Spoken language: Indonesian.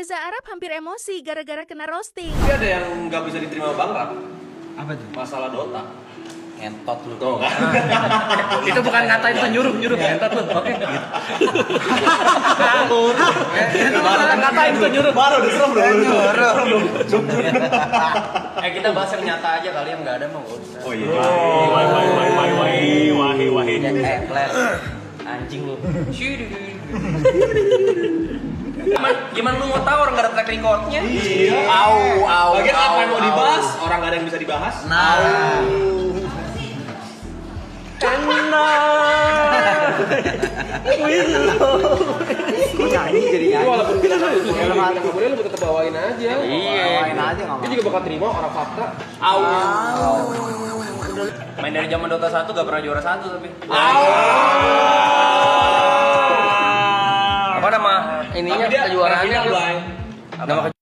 Reza Arab hampir emosi gara-gara kena roasting. Tapi ada yang nggak bisa diterima Bang Rat. Apa tuh? Masalah Dota. Ngentot lu. Tuh kan? Itu bukan ngatain, itu nyuruh ngentot lu. Oke. Itu bukan ngatain, itu nyuruh. Baru diserem dong. Kita bahas yang nyata aja kali, yang nggak ada mah nggak usah. Oh iya. Wahi. Flair. Anjing lu. Gimana lu mau tahu orang nggak ada track recordnya? Iya. Bagian apa yang mau dibahas? Orang nggak ada yang bisa dibahas. Kok nyanyi jadi Itu nyanyi? walaupun bilang kemudian lu tetap bawain aja. Iya. Bawain aja nggak Dia apa-apa. juga bakal terima orang fakta. Main dari zaman Dota 1 gak pernah juara 1 tapi. Apa nama ininya kejuaraannya? Final, Blay. Nama